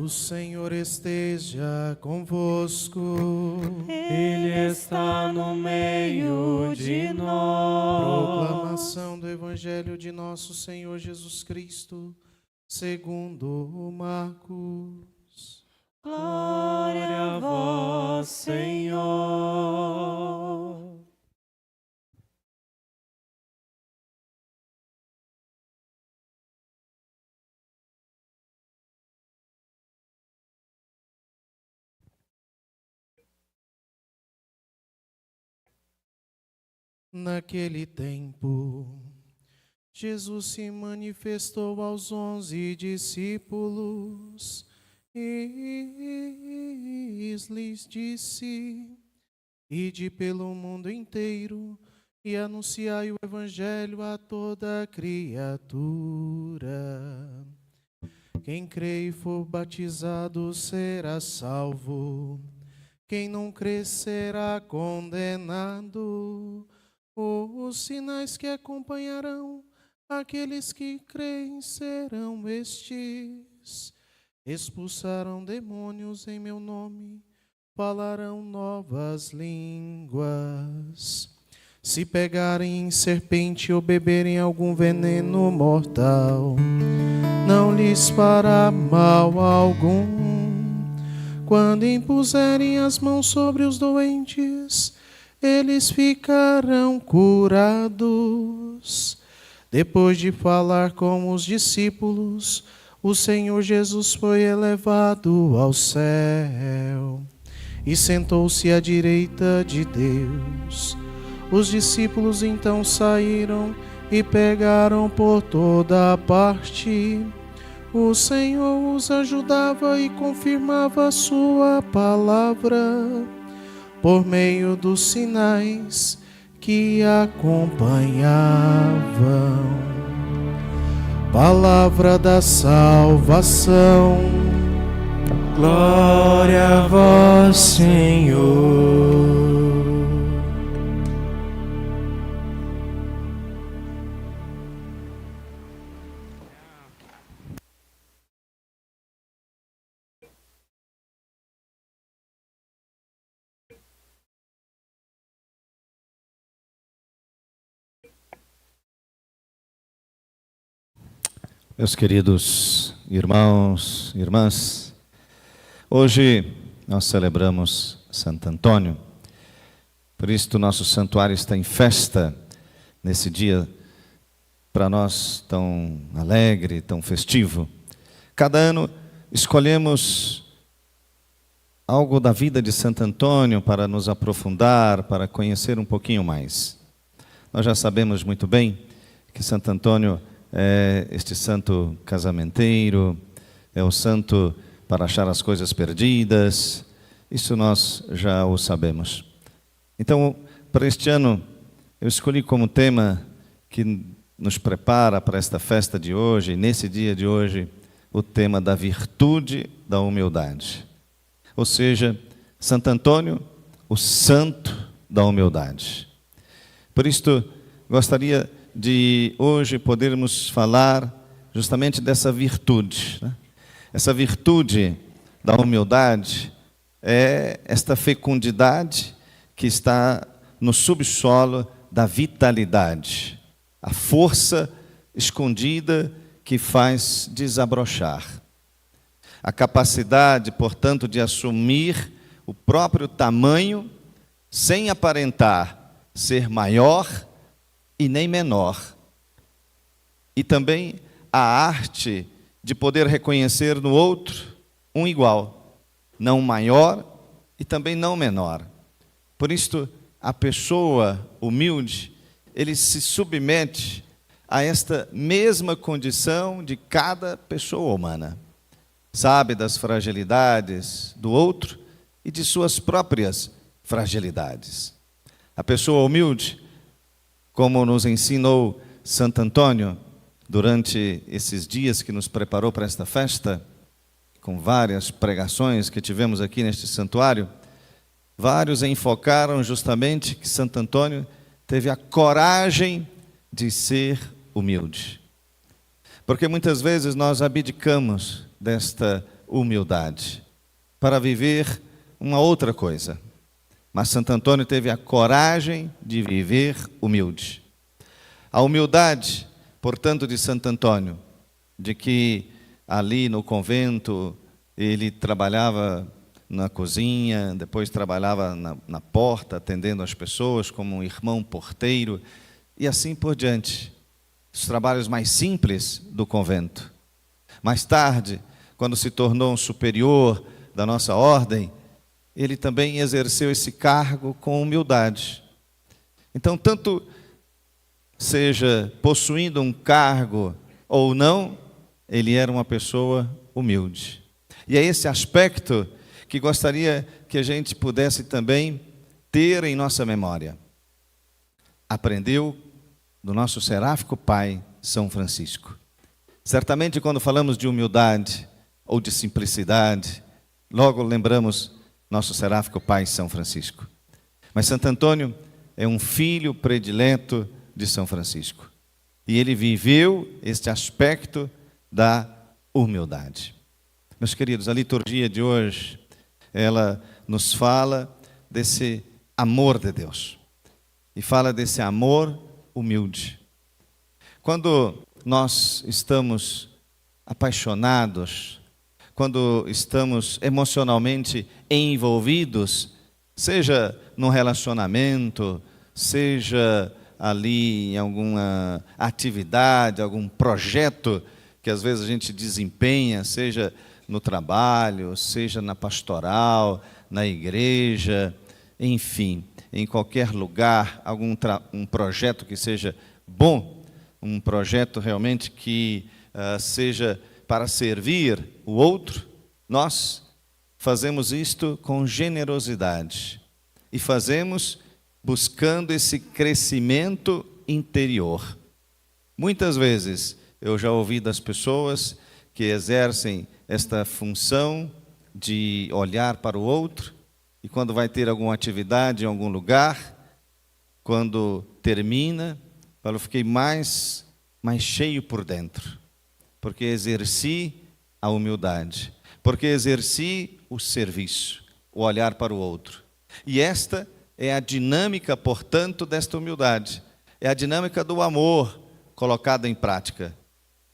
O Senhor esteja convosco. Ele está no meio de nós. Proclamação do Evangelho de nosso Senhor Jesus Cristo, segundo Marcos. Glória a vós, Senhor. Naquele tempo, Jesus se manifestou aos 11 discípulos e lhes disse: Ide pelo mundo inteiro e anunciai o Evangelho a toda criatura. Quem crê e for batizado será salvo, quem não crê será condenado. Os sinais que acompanharão aqueles que creem serão estes: expulsarão demônios em meu nome, falarão novas línguas. Se pegarem em serpente ou beberem algum veneno mortal, não lhes fará mal algum. Quando impuserem as mãos sobre os doentes, eles ficarão curados. Depois de falar com os discípulos, o Senhor Jesus foi elevado ao céu e sentou-se à direita de Deus. Os discípulos então saíram e pregaram por toda a parte. O Senhor os ajudava e confirmava a sua palavra por meio dos sinais que acompanhavam. Palavra da salvação. Glória a vós, Senhor. Meus queridos irmãos e irmãs, hoje nós celebramos Santo Antônio. Por isso, nosso santuário está em festa nesse dia, para nós tão alegre, tão festivo. Cada ano escolhemos algo da vida de Santo Antônio para nos aprofundar, para conhecer um pouquinho mais. Nós já sabemos muito bem que Santo Antônio é este santo casamenteiro, é o santo para achar as coisas perdidas. Isso nós já o sabemos. Então, para este ano, eu escolhi como tema que nos prepara para esta festa de hoje, nesse dia de hoje, o tema da virtude da humildade. Ou seja, Santo Antônio, o santo da humildade. Por isto, gostaria de hoje podermos falar justamente dessa virtude, né? Essa virtude da humildade é esta fecundidade que está no subsolo da vitalidade, a força escondida que faz desabrochar. A capacidade, portanto, de assumir o próprio tamanho sem aparentar ser maior e nem menor. E também a arte de poder reconhecer no outro um igual, não maior e também não menor. Por isto, a pessoa humilde, ele se submete a esta mesma condição de cada pessoa humana. Sabe das fragilidades do outro e de suas próprias fragilidades. A pessoa humilde, como nos ensinou Santo Antônio durante esses dias que nos preparou para esta festa, com várias pregações que tivemos aqui neste santuário, vários enfocaram justamente que Santo Antônio teve a coragem de ser humilde. Porque muitas vezes nós abdicamos desta humildade, para viver uma outra coisa. Mas Santo Antônio teve a coragem de viver humilde. A humildade, portanto, de Santo Antônio, de que ali no convento ele trabalhava na cozinha, depois trabalhava na porta, atendendo as pessoas como um irmão porteiro, e assim por diante. Os trabalhos mais simples do convento. Mais tarde, quando se tornou um superior da nossa ordem, ele também exerceu esse cargo com humildade. Então, tanto seja possuindo um cargo ou não, ele era uma pessoa humilde. E é esse aspecto que gostaria que a gente pudesse também ter em nossa memória. Aprendeu do nosso seráfico pai, São Francisco. Certamente, quando falamos de humildade ou de simplicidade, logo lembramos nosso seráfico pai, São Francisco. Mas Santo Antônio é um filho predileto de São Francisco. E ele viveu este aspecto da humildade. Meus queridos, a liturgia de hoje, ela nos fala desse amor de Deus. E fala desse amor humilde. Quando nós estamos apaixonados, quando estamos emocionalmente envolvidos, seja num relacionamento, seja ali em alguma atividade, algum projeto que às vezes a gente desempenha, seja no trabalho, seja na pastoral, na igreja, enfim, em qualquer lugar, um projeto que seja bom, um projeto realmente que seja para servir o outro, nós fazemos isto com generosidade e fazemos buscando esse crescimento interior. Muitas vezes eu já ouvi das pessoas que exercem esta função de olhar para o outro e quando vai ter alguma atividade em algum lugar, quando termina, eu fiquei mais cheio por dentro, porque exerci a humildade, porque exerci o serviço, o olhar para o outro. E esta é a dinâmica, portanto, desta humildade. É a dinâmica do amor colocada em prática.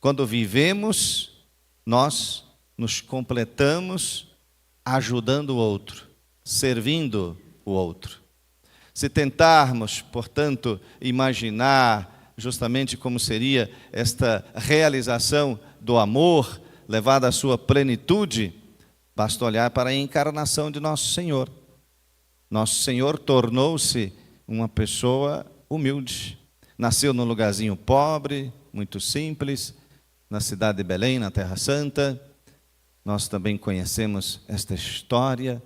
Quando vivemos, nós nos completamos ajudando o outro, servindo o outro. Se tentarmos, portanto, imaginar justamente como seria esta realização do amor levada à sua plenitude, basta olhar para a encarnação de Nosso Senhor. Nosso Senhor tornou-se uma pessoa humilde. Nasceu num lugarzinho pobre, muito simples, na cidade de Belém, na Terra Santa. Nós também conhecemos esta história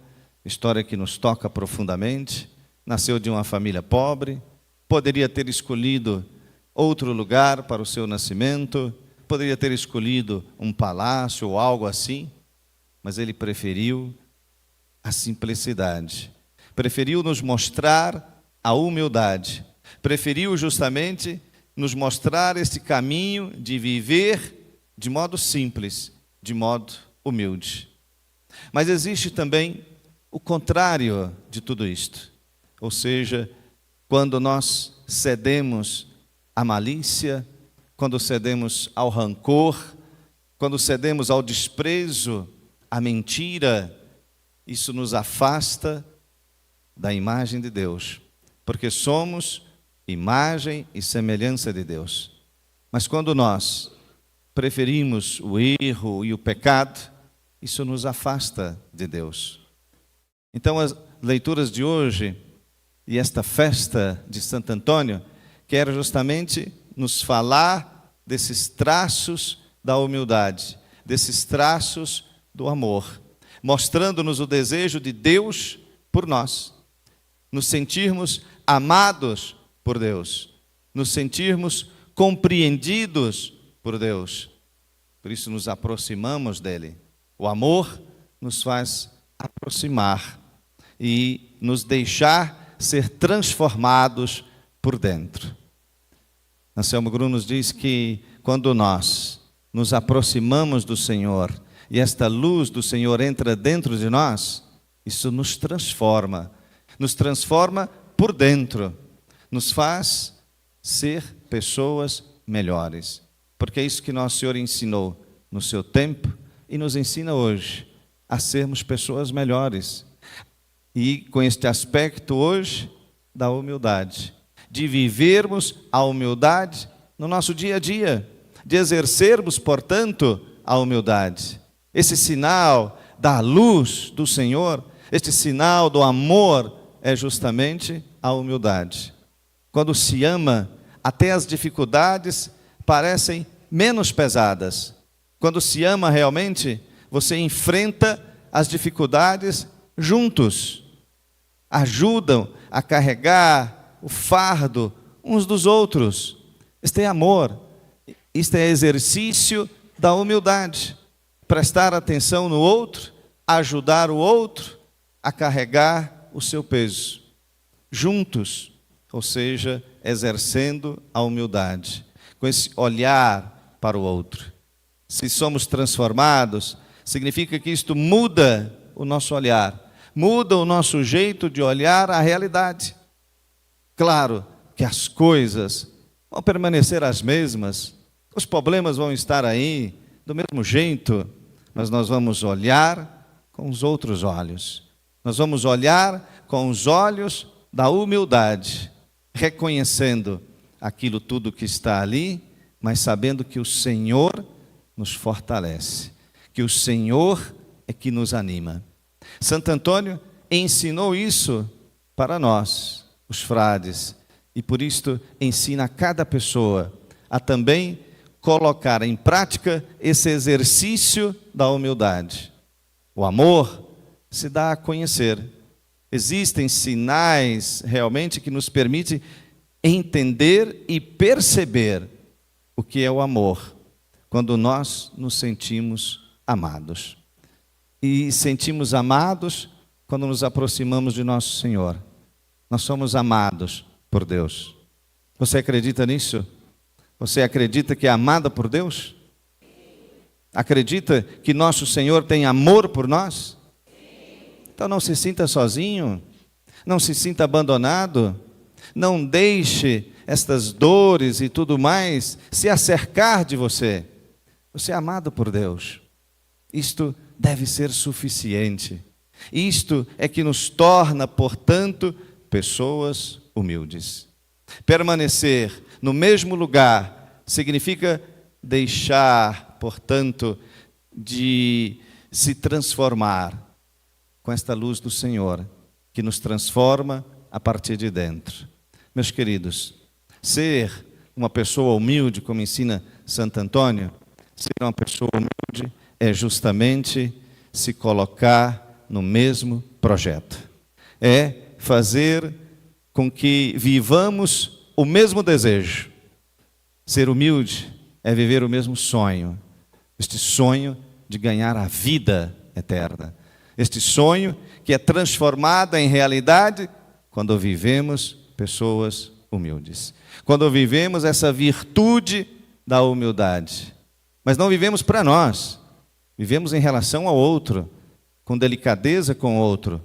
que nos toca profundamente. Nasceu de uma família pobre, poderia ter escolhido outro lugar para o seu nascimento, poderia ter escolhido um palácio ou algo assim, mas ele preferiu a simplicidade, preferiu nos mostrar a humildade, preferiu justamente nos mostrar esse caminho de viver de modo simples, de modo humilde. Mas existe também o contrário de tudo isto, ou seja, quando nós cedemos à malícia, quando cedemos ao rancor, quando cedemos ao desprezo, à mentira, isso nos afasta da imagem de Deus, porque somos imagem e semelhança de Deus. Mas quando nós preferimos o erro e o pecado, isso nos afasta de Deus. Então as leituras de hoje e esta festa de Santo Antônio quer justamente nos falar desses traços da humildade, desses traços do amor, mostrando-nos o desejo de Deus por nós, nos sentirmos amados por Deus, nos sentirmos compreendidos por Deus. Por isso nos aproximamos dele. O amor nos faz aproximar e nos deixar ser transformados por dentro. Anselmo Grum nos diz que quando nós nos aproximamos do Senhor, e esta luz do Senhor entra dentro de nós, isso nos transforma por dentro, nos faz ser pessoas melhores, porque é isso que nosso Senhor ensinou no seu tempo e nos ensina hoje, a sermos pessoas melhores. E com este aspecto hoje da humildade, de vivermos a humildade no nosso dia a dia, de exercermos, portanto, a humildade. Esse sinal da luz do Senhor, este sinal do amor é justamente a humildade. Quando se ama, até as dificuldades parecem menos pesadas. Quando se ama realmente, você enfrenta as dificuldades juntos. Ajudam a carregar o fardo uns dos outros. Isto é amor. Isto é exercício da humildade. Prestar atenção no outro, ajudar o outro a carregar o seu peso. Juntos, ou seja, exercendo a humildade, com esse olhar para o outro. Se somos transformados, significa que isto muda o nosso olhar, muda o nosso jeito de olhar a realidade. Claro que as coisas vão permanecer as mesmas, os problemas vão estar aí, do mesmo jeito, mas nós vamos olhar com os outros olhos. Nós vamos olhar com os olhos da humildade, reconhecendo aquilo tudo que está ali, mas sabendo que o Senhor nos fortalece, que o Senhor é que nos anima. Santo Antônio ensinou isso para nós, os frades, e por isso ensina a cada pessoa a também colocar em prática esse exercício da humildade. O amor se dá a conhecer. Existem sinais realmente que nos permitem entender e perceber o que é o amor, quando nós nos sentimos amados. E sentimos amados quando nos aproximamos de nosso Senhor. Nós somos amados por Deus. Você acredita nisso? Você acredita que é amada por Deus? Acredita que nosso Senhor tem amor por nós? Então não se sinta sozinho, não se sinta abandonado, não deixe estas dores e tudo mais se acercar de você. Você é amado por Deus. Isto deve ser suficiente. Isto é que nos torna, portanto, pessoas humildes. Permanecer no mesmo lugar significa deixar, portanto, de se transformar com esta luz do Senhor, que nos transforma a partir de dentro. Meus queridos, ser uma pessoa humilde, como ensina Santo Antônio, ser uma pessoa humilde é justamente se colocar no mesmo projeto. É fazer com que vivamos o mesmo desejo. Ser humilde é viver o mesmo sonho. Este sonho de ganhar a vida eterna. Este sonho que é transformado em realidade quando vivemos pessoas humildes. Quando vivemos essa virtude da humildade. Mas não vivemos para nós. Vivemos em relação ao outro, com delicadeza com o outro,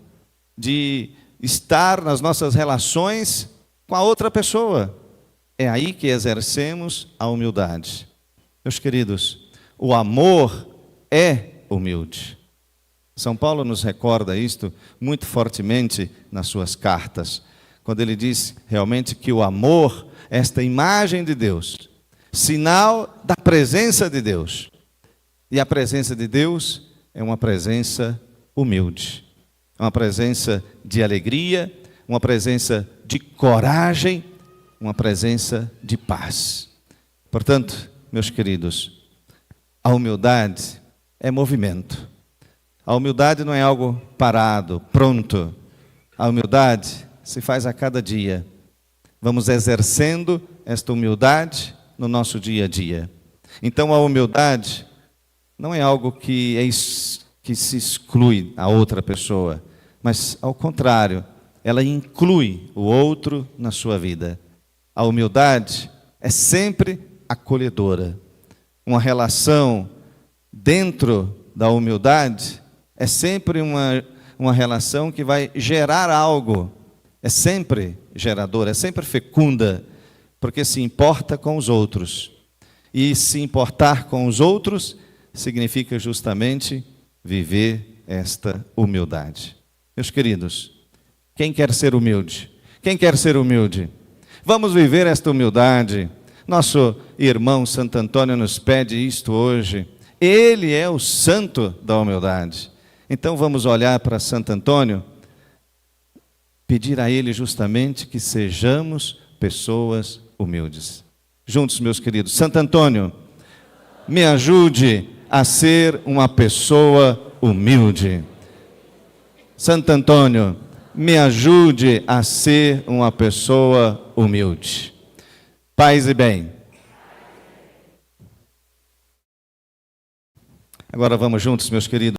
de estar nas nossas relações com a outra pessoa. É aí que exercemos a humildade. Meus queridos, o amor é humilde. São Paulo nos recorda isto muito fortemente nas suas cartas, quando ele diz realmente que o amor é esta imagem de Deus, sinal da presença de Deus. E a presença de Deus é uma presença humilde, uma presença de alegria, uma presença de coragem, uma presença de paz. Portanto, meus queridos, a humildade é movimento. A humildade não é algo parado, pronto. A humildade se faz a cada dia. Vamos exercendo esta humildade no nosso dia a dia. Então, a humildade não é algo que se exclui a outra pessoa, mas, ao contrário, ela inclui o outro na sua vida. A humildade é sempre acolhedora. Uma relação dentro da humildade é sempre uma relação que vai gerar algo, é sempre geradora, é sempre fecunda, porque se importa com os outros. E se importar com os outros significa justamente viver esta humildade. Meus queridos, quem quer ser humilde? Quem quer ser humilde? Vamos viver esta humildade. Nosso irmão Santo Antônio nos pede isto hoje. Ele é o santo da humildade. Então vamos olhar para Santo Antônio, pedir a ele justamente que sejamos pessoas humildes. Juntos, meus queridos. Santo Antônio, me ajude a ser uma pessoa humilde. Santo Antônio, me ajude a ser uma pessoa humilde. Paz e bem. Agora vamos juntos, meus queridos.